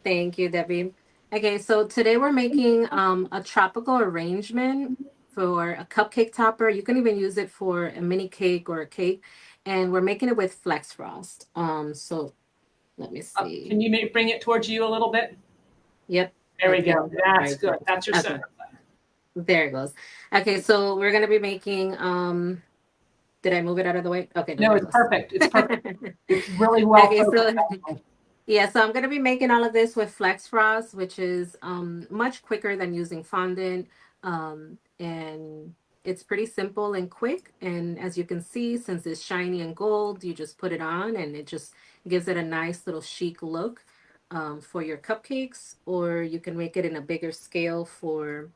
Thank you, Debbie. Okay, so today we're making a tropical arrangement for a cupcake topper. You can even use it for a mini cake or a cake, and we're making it with Flex Frost. So let me see. Can you bring it towards you a little bit? Yep, There I we go. can. That's Right good. there. That's your Okay, center. there it goes. Okay, so we're gonna be making. Did I move it out of the way? Okay, no, No, there it it's goes. perfect. It's perfect. It's really well Okay, focused. so yeah, so I'm gonna be making all of this with Flex Frost, which is much quicker than using fondant. And it's pretty simple and quick. And as you can see, since it's shiny and gold, you just put it on and it just gives it a nice little chic look for your cupcakes, or you can make it in a bigger scale for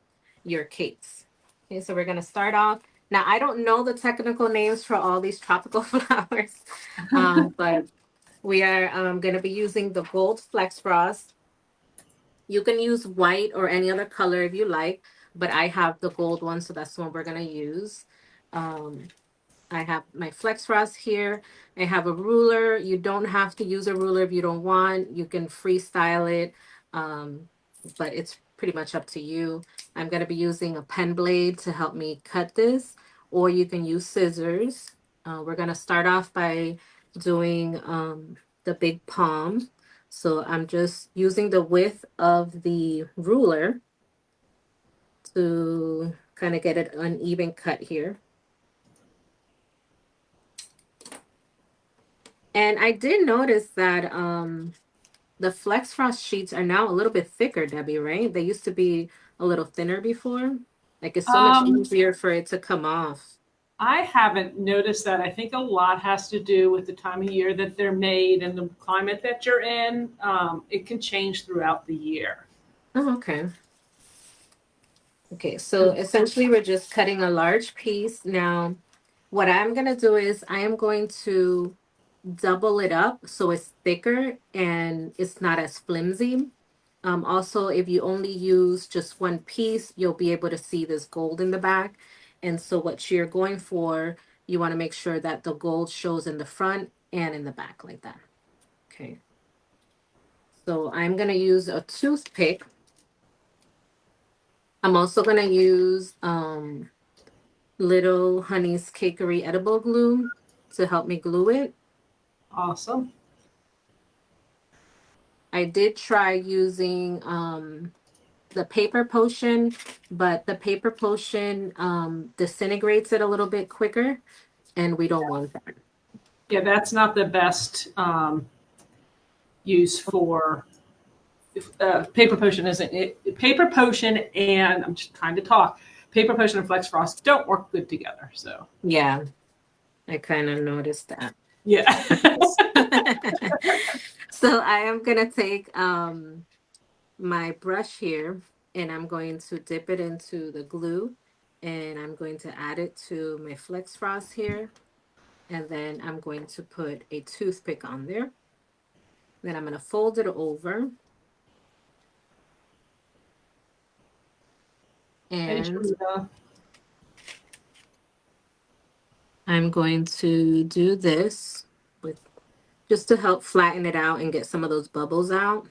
your cakes. Okay, so we're gonna start off. Now, I don't know the technical names for all these tropical flowers, but we are going to be using the gold flex frost. You can use white or any other color if you like, but I have the gold one, so that's the one we're going to use. Um, I have my flex frost here. I have a ruler. You don't have to use a ruler if you don't want. You can freestyle it, um, but it's pretty much up to you. I'm going to be using a pen blade to help me cut this, or you can use scissors. We're going to start off by doing the big palm. So I'm just using the width of the ruler to kind of get an uneven cut here. And I did notice that the Flex Frost sheets are now a little bit thicker, Debbie, right? They used to be a little thinner before. Like it's so much Um, easier for it to come off. I haven't noticed that. I think a lot has to do with the time of year that they're made and the climate that you're in. It can change throughout the year. Oh, okay. Okay, so essentially we're just cutting a large piece. Now, what I'm gonna do is I am going to double it up so it's thicker and it's not as flimsy. Also, if you only use just one piece, you'll be able to see this gold in the back. And so what you're going for, you want to make sure that the gold shows in the front and in the back like that. Okay. So I'm going to use a toothpick. I'm also going to use Little Honey's Cakery edible glue to help me glue it. Awesome. I did try using the paper potion, but the paper potion disintegrates it a little bit quicker, and we don't want that. Yeah, that's not the best use for paper potion. Isn't it? Paper potion and I'm just trying to talk. Paper potion and Flex Frost don't work good together. So Yeah, I kind of noticed that. yeah. Okay. So I am gonna take my brush here and I'm going to dip it into the glue and I'm going to add it to my Flex Frost here. And then I'm going to put a toothpick on there. Then I'm going to fold it over. And I'm going to do this with just to help flatten it out and get some of those bubbles out.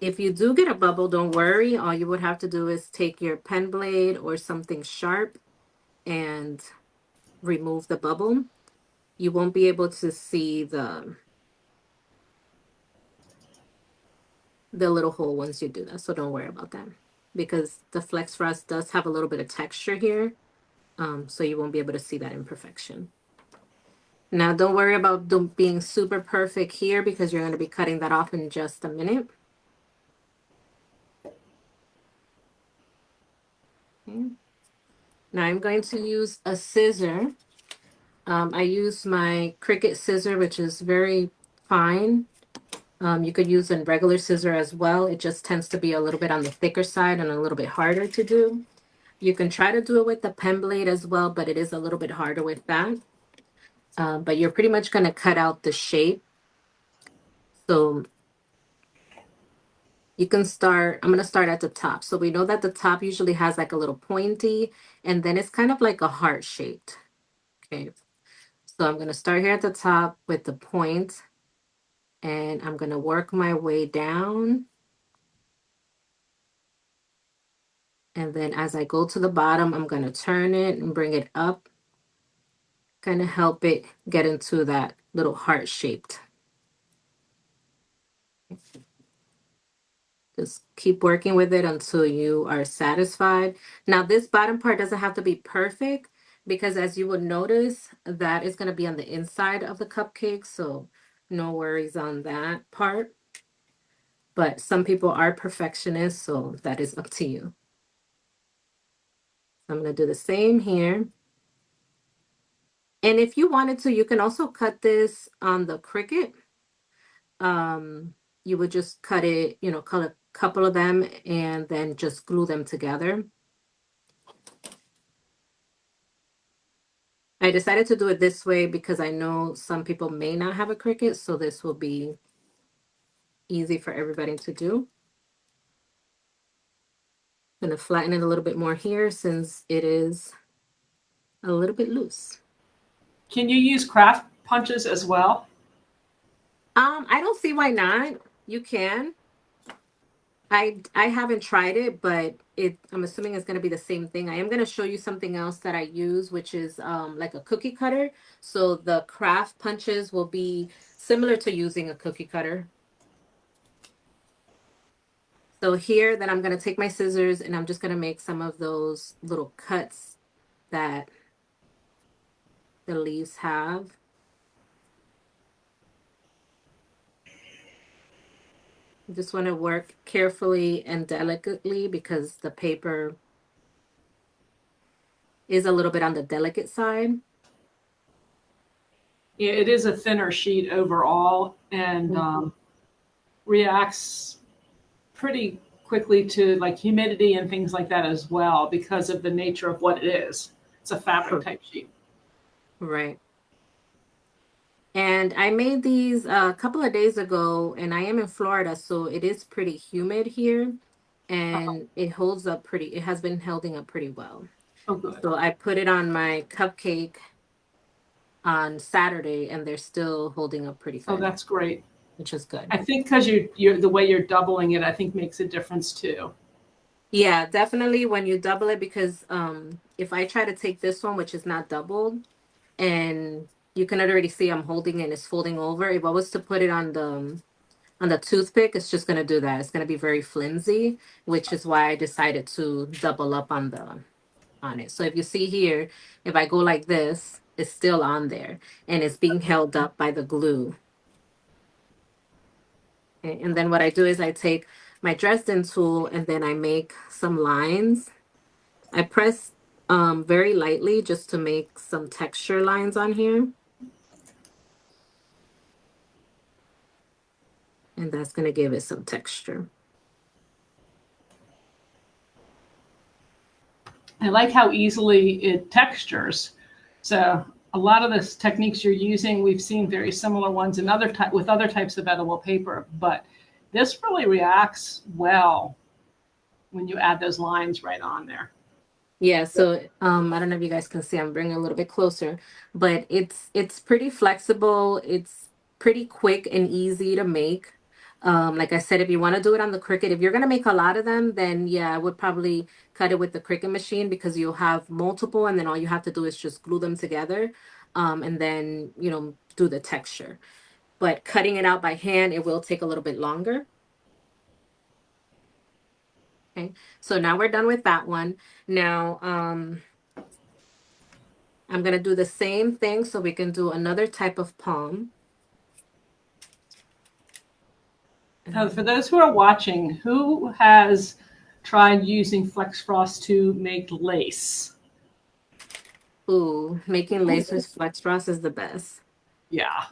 If you do get a bubble, don't worry. All you would have to do is take your pen blade or something sharp and remove the bubble. You won't be able to see the little hole once you do that. So don't worry about that because the Flex Frost does have a little bit of texture here. So you won't be able to see that imperfection. Now, don't worry about being super perfect here because you're going to be cutting that off in just a minute. Okay. Now I'm going to use a scissor. I use my Cricut scissor, which is very fine. You could use a regular scissor as well. It just tends to be a little bit on the thicker side and a little bit harder to do. You can try to do it with the pen blade as well, but it is a little bit harder with that. But you're pretty much going to cut out the shape. So you can start, I'm going to start at the top. So we know that the top usually has like a little pointy and then it's kind of like a heart shaped. Okay. So I'm going to start here at the top with the point. and I'm going to work my way down. And then as I go to the bottom, I'm going to turn it and bring it up, kind of help it get into that little heart shaped. Just keep working with it until you are satisfied. Now this bottom part doesn't have to be perfect, because as you would notice, that is going to be on the inside of the cupcake. So no worries on that part. But some people are perfectionists, so that is up to you. So I'm going to do the same here. And if you wanted to, you can also cut this on the Cricut. You would just cut it, you know, cut a couple of them and then just glue them together. I decided to do it this way because I know some people may not have a Cricut, so this will be easy for everybody to do. I'm going to flatten it a little bit more here since it is a little bit loose. Can you use craft punches as well? I don't see why not. You can. I haven't tried it, but I'm assuming it's going to be the same thing. I am going to show you something else that I use, which is like a cookie cutter. So the craft punches will be similar to using a cookie cutter. So here, then I'm going to take my scissors and I'm just going to make some of those little cuts that the leaves have. You just want to work carefully and delicately because the paper is a little bit on the delicate side. Yeah, it is a thinner sheet overall and reacts pretty quickly to like humidity and things like that as well because of the nature of what it is. It's a fabric type sheet. Right. And I made these a couple of days ago, and I am in Florida, so it is pretty humid here, and it holds up pretty, it has been holding up pretty well. Oh, good. So I put it on my cupcake on Saturday, and they're still holding up pretty good. Oh, that's great. Which is good. I think because you're the way you're doubling it, I think makes a difference too. Yeah, definitely when you double it, because if I try to take this one, which is not doubled, and you can already see I'm holding it and it's folding over. If I was to put it on the toothpick, it's just gonna do that. It's gonna be very flimsy, which is why I decided to double up on it. So if you see here, if I go like this, it's still on there and it's being held up by the glue. Okay, and then what I do is I take my Dresden tool and then I make some lines. I press very lightly just to make some texture lines on here. And that's going to give it some texture. I like how easily it textures. So a lot of the techniques you're using, we've seen very similar ones in with other types of edible paper, but this really reacts well when you add those lines right on there. Yeah, so I don't know if you guys can see, I'm bringing a little bit closer, but it's pretty flexible. It's pretty quick and easy to make. Like I said, if you want to do it on the Cricut, if you're going to make a lot of them, then yeah, I would probably cut it with the Cricut machine because you'll have multiple and then all you have to do is just glue them together and then, you know, do the texture. But cutting it out by hand, it will take a little bit longer. Okay, so now we're done with that one. Now, I'm going to do the same thing so we can do another type of palm. Now, for those who are watching, who has tried using FlexFrost to make lace? Ooh, making lace with FlexFrost is the best. Yeah.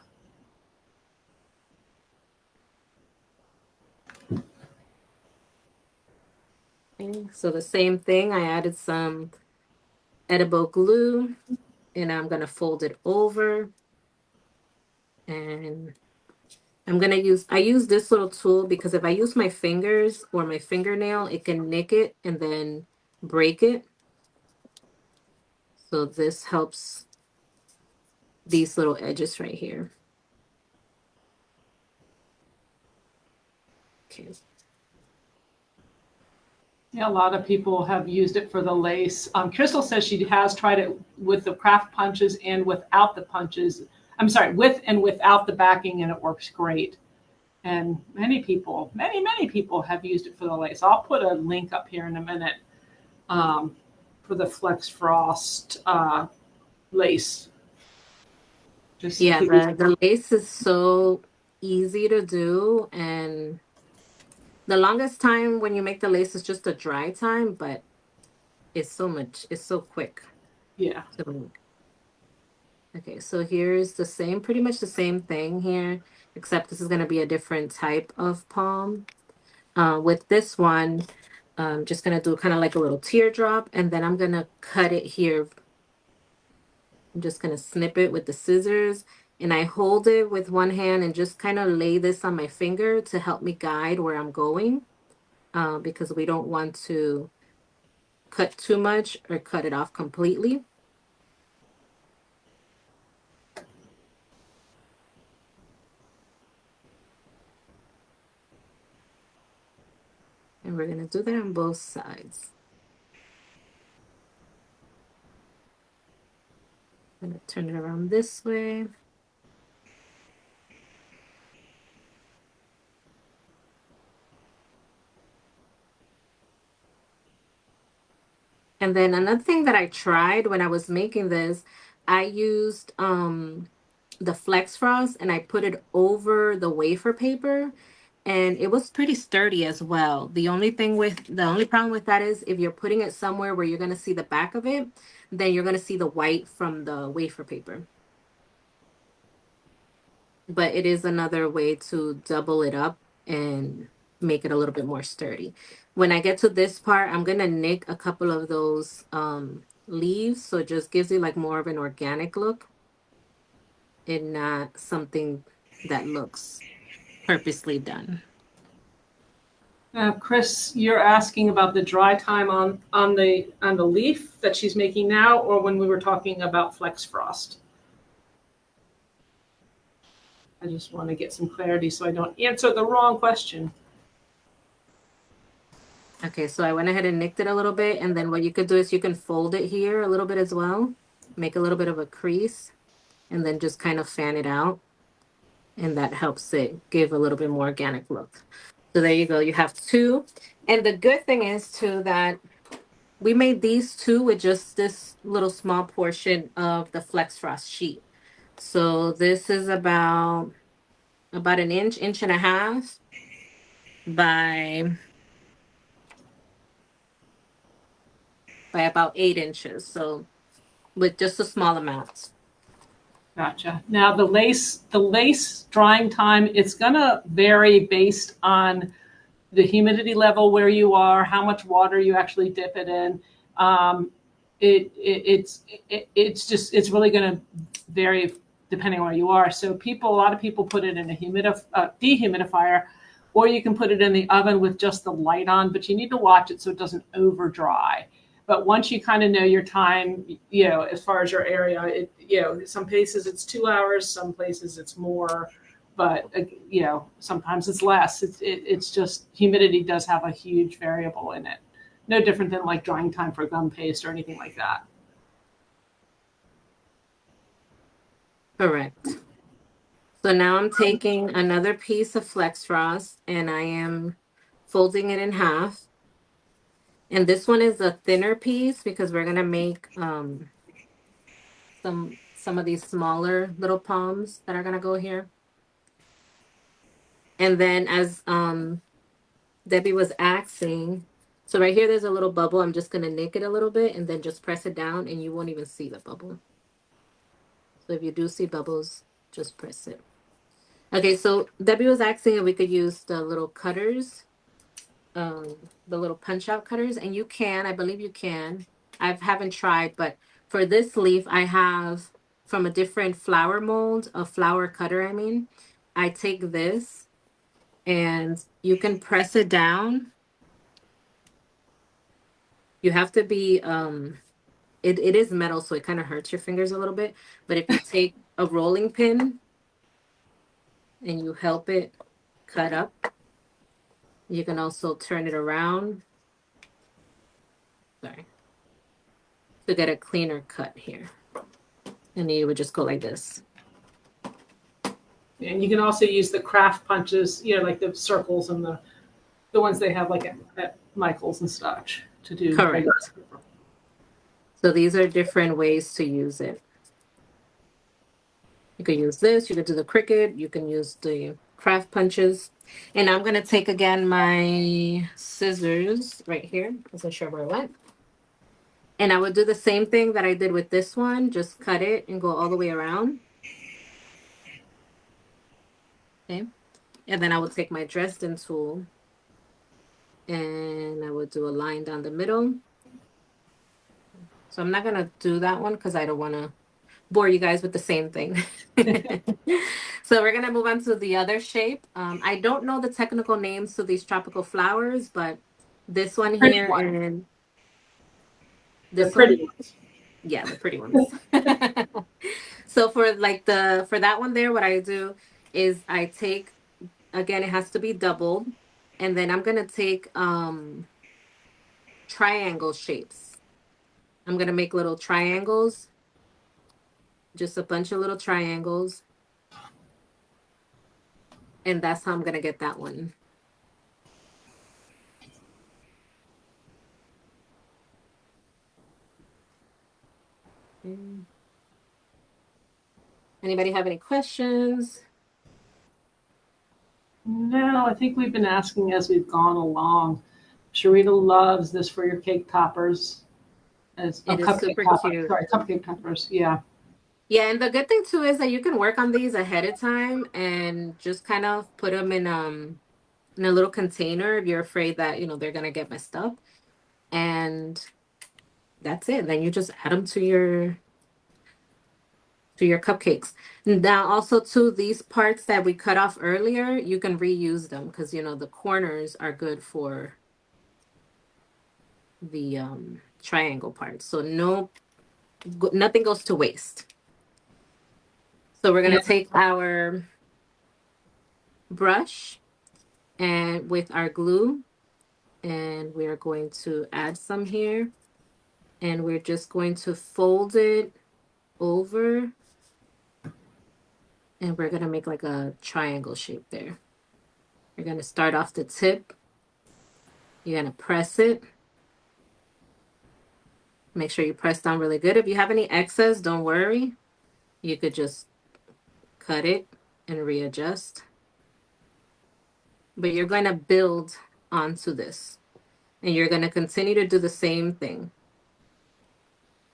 Okay, so the same thing, I added some edible glue and I'm going to fold it over. And I use this little tool because if I use my fingers or my fingernail, it can nick it and then break it. So this helps these little edges right here. Okay. Yeah, a lot of people have used it for the lace. Crystal says she has tried it with the craft punches and without the punches. I'm sorry, with and without the backing, and it works great. And many people, many people have used it for the lace. I'll put a link up here in a minute for the FlexFrost lace. Just Yeah, the lace is so easy to do, and the longest time when you make the lace is just a dry time, but it's so quick yeah. to make. Okay, so here's the same, pretty much the same thing here, except this is going to be a different type of palm. With this one, I'm just going to do kind of like a little teardrop, and then I'm going to cut it here. I'm just going to snip it with the scissors, and I hold it with one hand and just kind of lay this on my finger to help me guide where I'm going, because we don't want to cut too much or cut it off completely. And we're going to do that on both sides. I'm going to turn it around this way. And then another thing that I tried when I was making this, I used the FlexFrost and I put it over the wafer paper, and it was pretty sturdy as well. The only problem with that is if you're putting it somewhere where you're going to see the back of it, then you're going to see the white from the wafer paper. But it is another way to double it up and make it a little bit more sturdy. When I get to this part, I'm going to nick a couple of those leaves, so it just gives you like more of an organic look and not something that looks purposely done. Chris, you're asking about the dry time on the leaf that she's making now, or when we were talking about FlexFrost? I just want to get some clarity so I don't answer the wrong question. Okay, so I went ahead and nicked it a little bit, and then what you could do is you can fold it here a little bit as well, make a little bit of a crease, and then just kind of fan it out, and that helps it give a little bit more organic look. So there you go, you have two. And the good thing is too that we made these two with just this little small portion of the FlexFrost sheet. So this is about an inch and a half by about 8 inches. So with just a small amount. Gotcha. Now the lace drying time, it's gonna vary based on the humidity level where you are, how much water you actually dip it in. It's really gonna vary depending on where you are. So a lot of people put it in a dehumidifier, or you can put it in the oven with just the light on, but you need to watch it so it doesn't over dry. But once you kind of know your time, as far as your area, some places it's 2 hours, some places it's more, but sometimes it's less. It's just humidity does have a huge variable in it. No different than like drying time for gum paste or anything like that. Correct. So now I'm taking another piece of FlexFrost and I am folding it in half. And this one is a thinner piece because we're gonna make some of these smaller little palms that are gonna go here. And then as Debbie was asking, so right here there's a little bubble. I'm just gonna nick it a little bit and then just press it down and you won't even see the bubble. So if you do see bubbles, just press it. Okay, so Debbie was asking if we could use the little cutters, the little punch out cutters, and you can, I believe you can. I haven't tried, but for this leaf, I have from a different flower mold, a flower cutter, I mean. I take this and you can press it down. You have to be, it is metal, so it kind of hurts your fingers a little bit. But if you take a rolling pin and you help it cut up, You can also turn it around. Sorry. To get a cleaner cut here. And you would just go like this. And you can also use the craft punches, you know, like the circles and the ones they have like at Michael's and such to do. Correct. So these are different ways to use it. You can use this, you can do the Cricut, you can use the craft punches. And I'm gonna take again my scissors right here. I wasn't sure where it went. And I would do the same thing that I did with this one, just cut it and go all the way around. Okay. And then I would take my Dresden tool and I would do a line down the middle. So I'm not gonna do that one because I don't wanna bore you guys with the same thing. So we're gonna move on to the other shape. I don't know the technical names to these tropical flowers, but this one here and this pretty one, ones. yeah, the pretty ones. So for that one there, what I do is I take, again, it has to be doubled, and then I'm gonna take triangle shapes. I'm gonna make little triangles, just a bunch of little triangles. And that's how I'm gonna get that one. Anybody have any questions? No, I think we've been asking as we've gone along. Sharita loves this for your cake toppers. As It is cupcake super toppers. cute. Sorry, cupcake toppers. Yeah. Yeah, and the good thing too is that you can work on these ahead of time and just kind of put them in a little container if you're afraid that, they're gonna get messed up. And that's it. Then you just add them to your cupcakes. Now also too, these parts that we cut off earlier, you can reuse them because the corners are good for the triangle parts. So nothing goes to waste. So we're gonna take our brush and with our glue, and we're going to add some here, and we're just going to fold it over, and we're gonna make like a triangle shape there. You're gonna start off the tip. You're gonna press it. Make sure you press down really good. If you have any excess, don't worry. You could just cut it and readjust. But you're going to build onto this. And you're going to continue to do the same thing.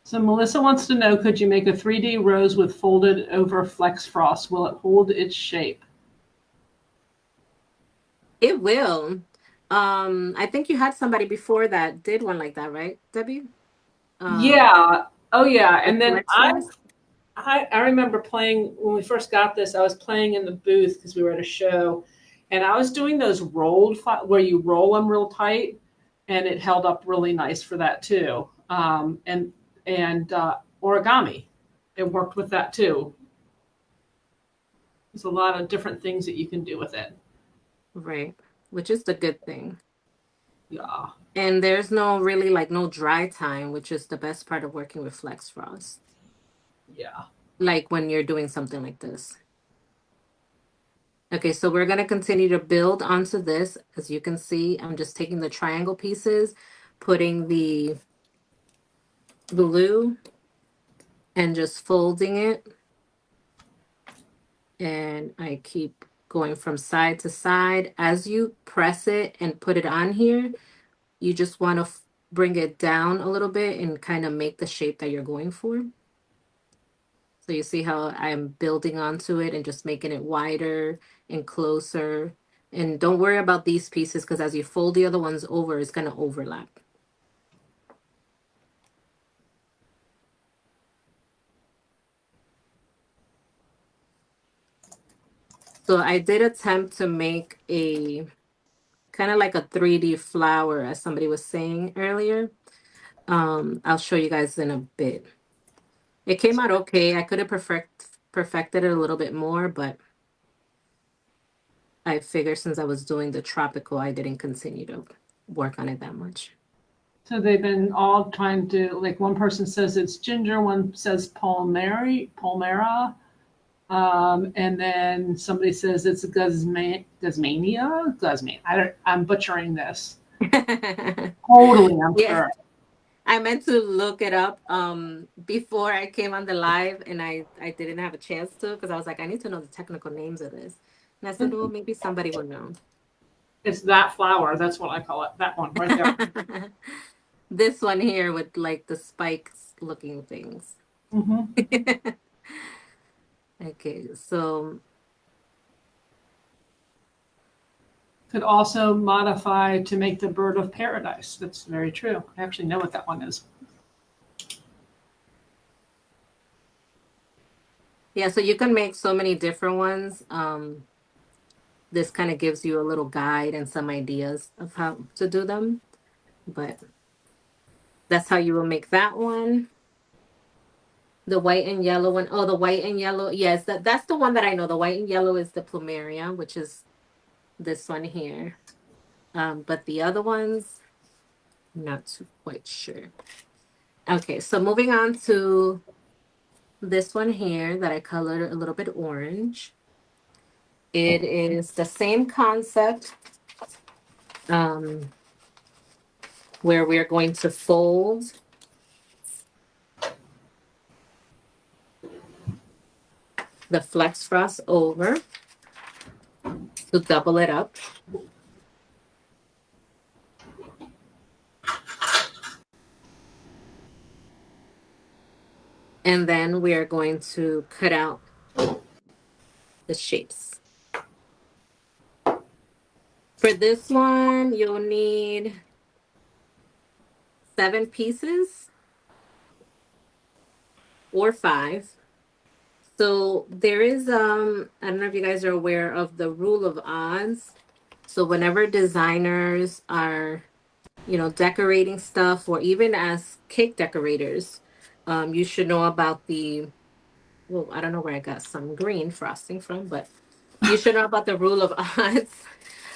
So Melissa wants to know, could you make a 3D rose with folded over FlexFrost? Will it hold its shape? It will. I think you had somebody before that did one like that, right, Debbie? Yeah. Oh, yeah. And then FlexFrost? I remember playing when we first got this. I was playing in the booth because we were at a show, and I was doing those rolled where you roll them real tight, and it held up really nice for that too. And origami, it worked with that too. There's a lot of different things that you can do with it. Right, which is the good thing. Yeah. And there's no dry time, which is the best part of working with FlexFrost. Yeah. Like when you're doing something like this. Okay, so we're going to continue to build onto this. As you can see, I'm just taking the triangle pieces, putting the glue, and just folding it. And I keep going from side to side. As you press it and put it on here, you just want to bring it down a little bit and kind of make the shape that you're going for. So you see how I'm building onto it and just making it wider and closer. And don't worry about these pieces because as you fold the other ones over, it's going to overlap. So I did attempt to make a kind of like a 3D flower, as somebody was saying earlier. I'll show you guys in a bit. It came out okay. I could have perfected it a little bit more, but I figured since I was doing the tropical, I didn't continue to work on it that much. So they've been all trying to, like, one person says it's ginger, one says palmera, and then somebody says it's Guzmania. I'm butchering this. Totally, I'm Yeah, sure. I meant to look it up before I came on the live, and I didn't have a chance to because I was like, I need to know the technical names of this. And I said, well, maybe somebody will know. It's that flower. That's what I call it. That one right there. This one here with like the spikes looking things. Mm-hmm. Okay, so Could also modify to make the bird of paradise. That's very true. I actually know what that one is. yeah, so you can make so many different ones. This kind of gives you a little guide and some ideas of how to do them, but that's how you will make that one. The white and yellow one. Oh, the white and yellow. Yes, that's the one that I know. The white and yellow is the plumeria, which is this one here. But the other ones, not too quite sure. Okay, so moving on to this one here that I colored a little bit orange. It is the same concept where we're going to fold the FlexFrost over to double it up. And then we are going to cut out the shapes. For this one, you'll need 7 pieces or 5. So there is I don't know if you guys are aware of the rule of odds. So whenever designers are, decorating stuff, or even as cake decorators, you should know about well, I don't know where I got some green frosting from, but you should know about the rule of odds.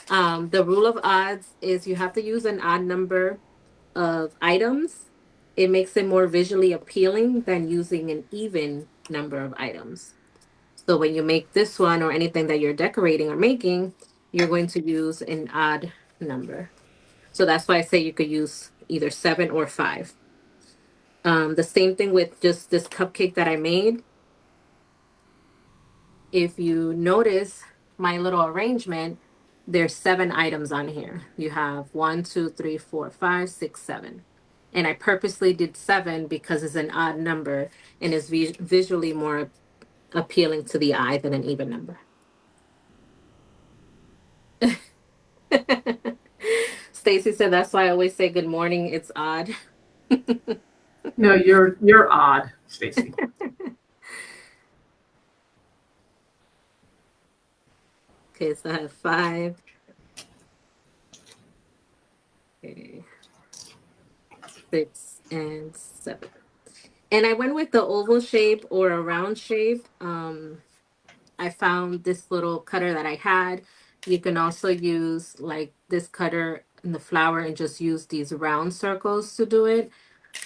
The rule of odds is you have to use an odd number of items. It makes it more visually appealing than using an even number of items. So when you make this one or anything that you're decorating or making, you're going to use an odd number. So that's why I say you could use either 7 or 5. The same thing with just this cupcake that I made. If you notice my little arrangement, there's 7 items on here. You have 1, 2, 3, 4, 5, 6, 7. And I purposely did 7 because it's an odd number and is visually more appealing to the eye than an even number. Stacy said that's why I always say good morning. It's odd. No, you're odd, Stacy. Okay, so I have 5. Okay. 6 and 7. And I went with the oval shape or a round shape. I found this little cutter that I had. You can also use like this cutter in the flower and just use these round circles to do it.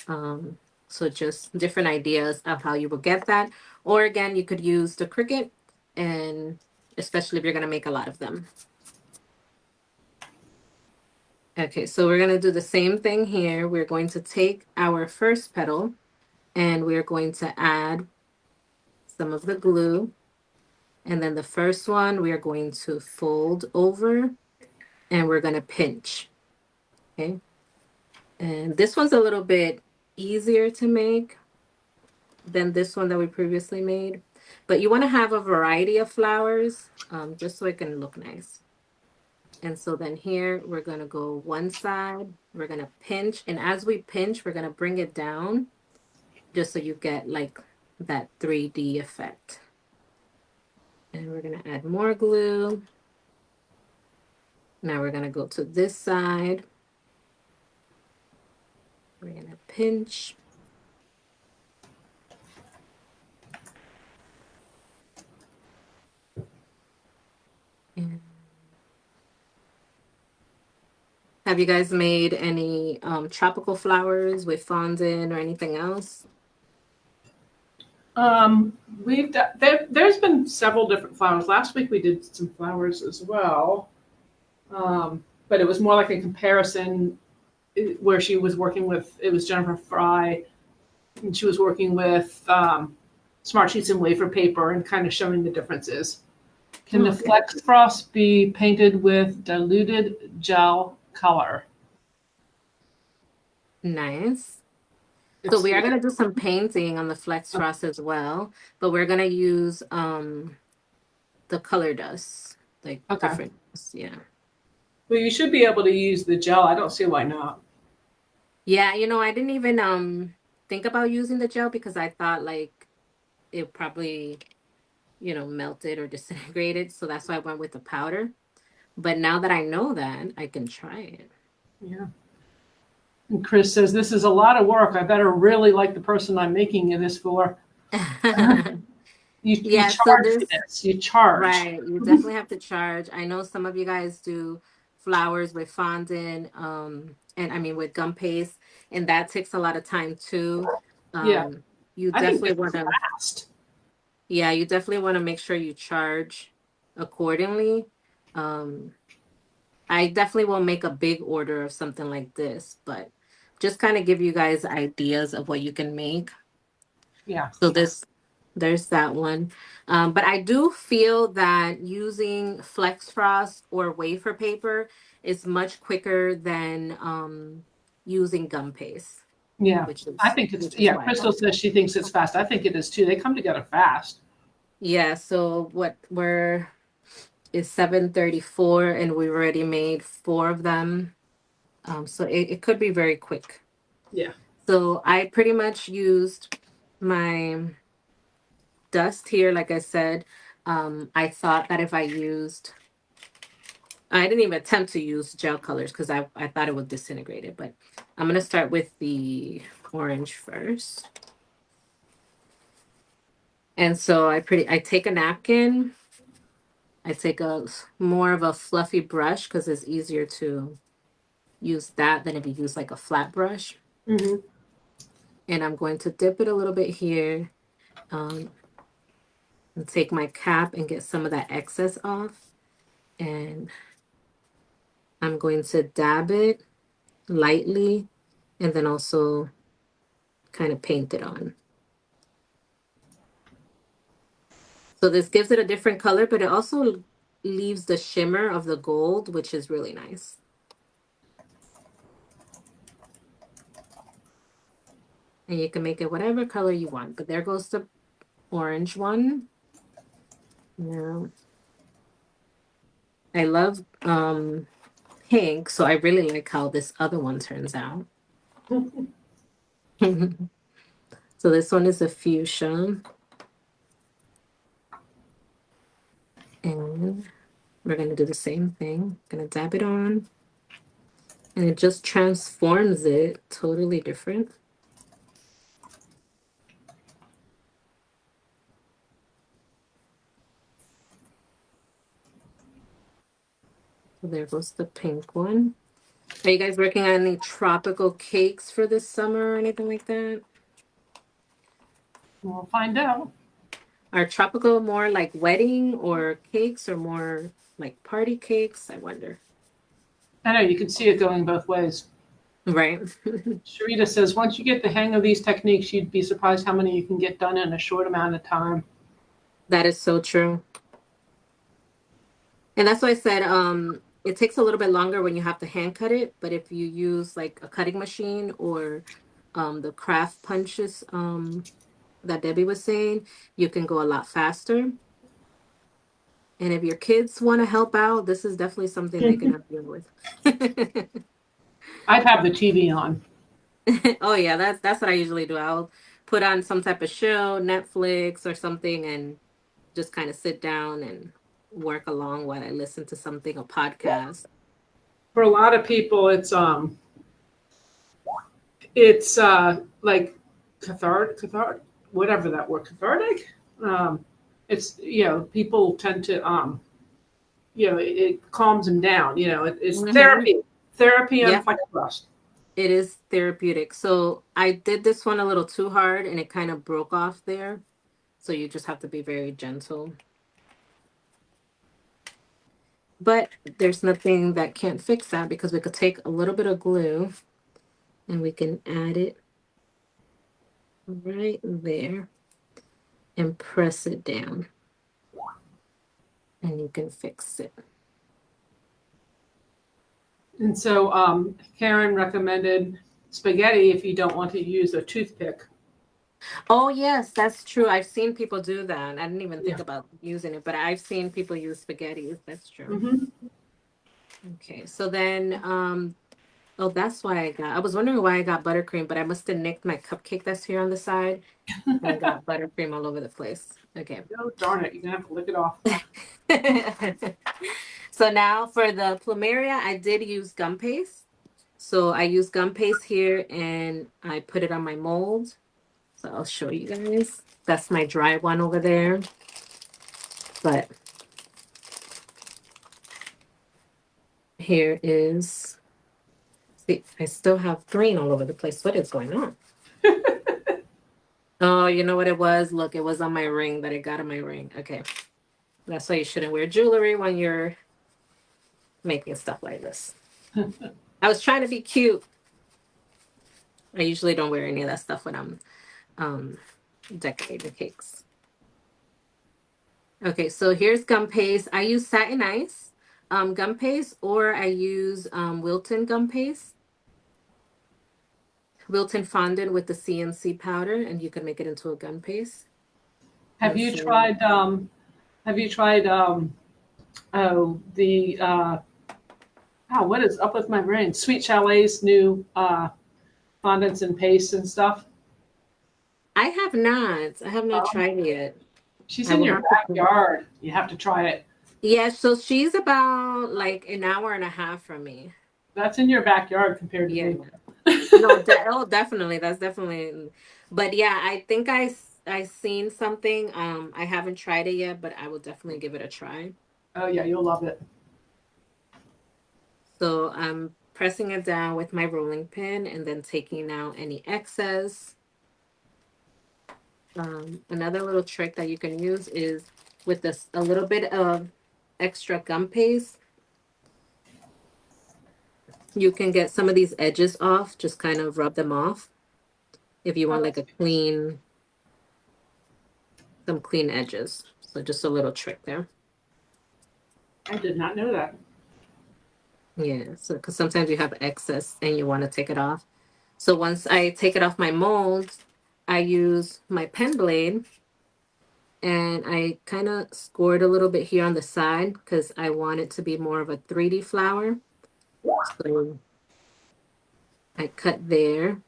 So just different ideas of how you will get that. Or again, you could use the Cricut, and especially if you're going to make a lot of them. Okay, so we're going to do the same thing here. We're going to take our first petal and we're going to add some of the glue. And then the first one, we are going to fold over and we're going to pinch. Okay. And this one's a little bit easier to make than this one that we previously made. But you want to have a variety of flowers just so it can look nice. And so then here, we're going to go one side, we're going to pinch. And as we pinch, we're going to bring it down just so you get like that 3D effect. And we're going to add more glue. Now we're going to go to this side. We're going to pinch. And Have you guys made any tropical flowers with fondant or anything else? We've done, there's been several different flowers. Last week we did some flowers as well, but it was more like a comparison where she was working with, it was Jennifer Fry, and she was working with Smart Sheets and wafer paper and kind of showing the differences. Can the FlexFrost be painted with diluted gel color? Nice. So we are going to do some painting on the FlexFrost as well, but we're going to use the color dust, like different. Yeah. Well, you should be able to use the gel. I don't see why not. Yeah, I didn't even think about using the gel because I thought like it probably, melted or disintegrated. So that's why I went with the powder. But now that I know that, I can try it. Yeah. And Chris says, this is a lot of work. I better really like the person I'm making this for. You charge for this. You charge. Right. You definitely have to charge. I know some of you guys do flowers with fondant, and I mean with gum paste, and that takes a lot of time too. You definitely want to. Yeah, you definitely want to make sure you charge accordingly. I definitely won't make a big order of something like this, but just kind of give you guys ideas of what you can make. Yeah. So there's that one. But I do feel that using FlexFrost or wafer paper is much quicker than using gum paste. Yeah, I think it's, Crystal says she thinks it's fast. I think it is too. They come together fast. Yeah, so it's 7:34 and we've already made 4 of them. So it could be very quick. Yeah. So I pretty much used my dust here, like I said. I thought that if I didn't even attempt to use gel colors because I thought it would disintegrate it, but I'm going to start with the orange first. And so I take a napkin. I take more of a fluffy brush because it's easier to use that than if you use like a flat brush. Mm-hmm. And I'm going to dip it a little bit here, and take my cap and get some of that excess off. And I'm going to dab it lightly and then also kind of paint it on. So this gives it a different color, but it also leaves the shimmer of the gold, which is really nice. And you can make it whatever color you want, but there goes the orange one. Now, I love pink, so I really like how this other one turns out. So this one is a fuchsia. And we're going to do the same thing. Going to dab it on. And it just transforms it totally different. So there goes the pink one. Are you guys working on any tropical cakes for this summer or anything like that? We'll find out. Are tropical more like wedding or cakes or more like party cakes? I wonder. I know, you can see it going both ways. Right. Sharita says, once you get the hang of these techniques, you'd be surprised how many you can get done in a short amount of time. That is so true. And that's why I said it takes a little bit longer when you have to hand cut it. But if you use like a cutting machine or the craft punches that Debbie was saying, you can go a lot faster. And if your kids want to help out, this is definitely something they can help you with. I'd have the TV on. Oh yeah, that's what I usually do. I'll put on some type of show, Netflix or something, and just kind of sit down and work along while I listen to something, a podcast. For a lot of people, it's like cathartic, whatever that word, cathartic. It's, people tend to, it calms them down. It's therapy. Therapy on Yep, FlexFrost. it is therapeutic. So I did this one a little too hard and it kind of broke off there. So you just have to be very gentle. But there's nothing that can't fix that because we could take a little bit of glue and we can add it right there and press it down. And you can fix it. And so Karen recommended spaghetti if you don't want to use a toothpick. Oh, yes, that's true. I've seen people do that. I didn't even think Yeah. about using it, but I've seen people use spaghetti. That's true. Mm-hmm. Okay, so then, oh, that's why I was wondering why I got buttercream, but I must have nicked my cupcake that's here on the side and got buttercream all over the place. Okay. Oh, darn it. You're going to have to lick it off. So now for the plumeria, I did use gum paste. So I used gum paste here and I put it on my mold. So I'll show you guys. That's my dry one over there. But here is, see, I still have green all over the place. What is going on? Oh, you know what it was? Look, it was on my ring that I got on my ring. Okay. That's why you shouldn't wear jewelry when you're making stuff like this. I was trying to be cute. I usually don't wear any of that stuff when I'm decorating cakes. Okay, so here's gum paste. I use satin ice gum paste, or I use Wilton gum paste. Wilton fondant with the CNC powder, and you can make it into a gum paste. Have you tried what is up with my brain? Sweet Chalet's new fondants and pastes and stuff. I have not. I have not tried it yet. She's I in will your have to. backyard. You have to try it. Yeah, so she's about like an hour and a half from me. That's in your backyard compared to Yeah. me. No, oh, definitely. That's definitely. But yeah, I think I seen something. I haven't tried it yet, but I will definitely give it a try. Oh yeah, you'll love it. So I'm pressing it down with my rolling pin and then taking out any excess. Another little trick that you can use is with this a little bit of extra gum paste. You can get some of these edges off, just kind of rub them off if you want like a some clean edges. So just a little trick there. I did not know that. Yeah, so because sometimes you have excess and you want to take it off. So once I take it off my mold, I use my pen blade and I kind of scored a little bit here on the side because I want it to be more of a 3D flower. So I cut there.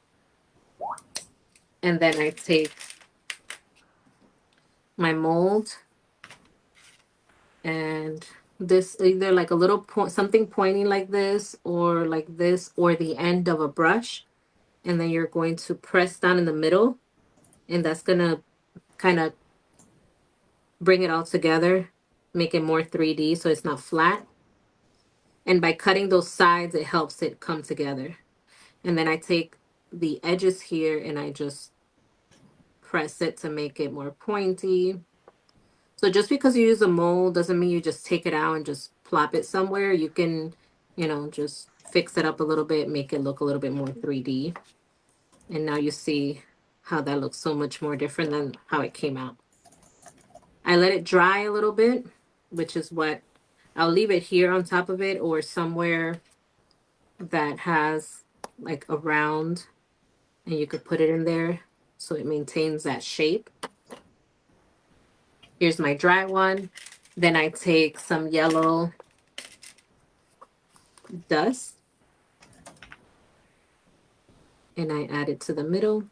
And then I take my mold and this either like a little point, something pointing like this, or the end of a brush. And then you're going to press down in the middle, and that's going to kind of bring it all together, make it more 3D so it's not flat. And by cutting those sides, it helps it come together. And then I take the edges here and I just press it to make it more pointy. So just because you use a mold doesn't mean you just take it out and just plop it somewhere. You can, just fix it up a little bit, make it look a little bit more 3D. And now you see how that looks so much more different than how it came out. I let it dry a little bit, which is what I'll leave it here on top of it or somewhere that has like a round, and you could put it in there so it maintains that shape. Here's my dry one. Then I take some yellow dust and I add it to the middle.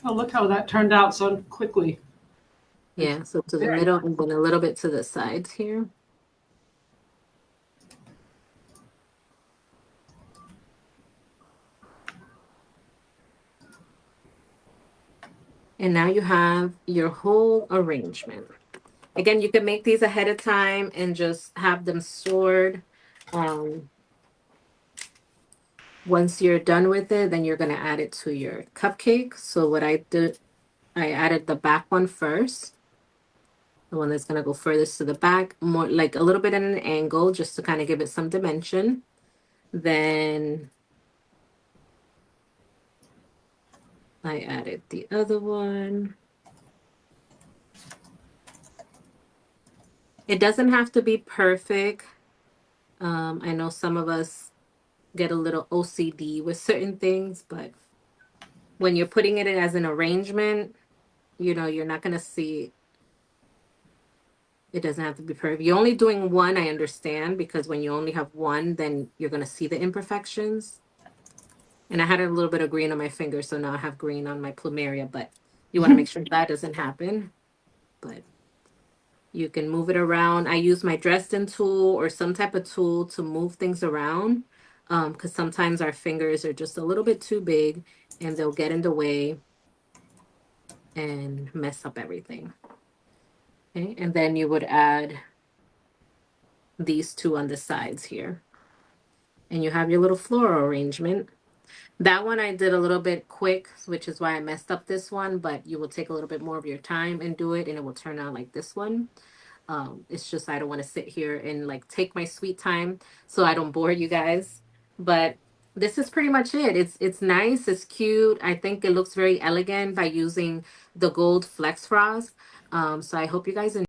Oh, look how that turned out so quickly. Yeah, so to the middle and then a little bit to the sides here. And now you have your whole arrangement. Again, you can make these ahead of time and just have them stored. Once you're done with it, then you're going to add it to your cupcake. So what I did, I added the back one first. The one that's going to go furthest to the back, more like a little bit at an angle, just to kind of give it some dimension. Then I added the other one. It doesn't have to be perfect. I know some of us get a little OCD with certain things, but when you're putting it in as an arrangement, you know, you're not going to see, it doesn't have to be perfect. You're only doing one, I understand, because when you only have one, then you're going to see the imperfections. And I had a little bit of green on my finger, so now I have green on my plumeria, but you want to make sure that doesn't happen. But you can move it around. I use my Dresden tool or some type of tool to move things around, because sometimes our fingers are just a little bit too big and they'll get in the way and mess up everything. Okay, and then you would add these two on the sides here. And you have your little floral arrangement. That one I did a little bit quick, which is why I messed up this one, but you will take a little bit more of your time and do it, and it will turn out like this one. It's just I don't want to sit here and like take my sweet time so I don't bore you guys. But this is pretty much it. It's nice, it's cute. I think it looks very elegant by using the gold Flex Frost. So I hope you guys enjoy.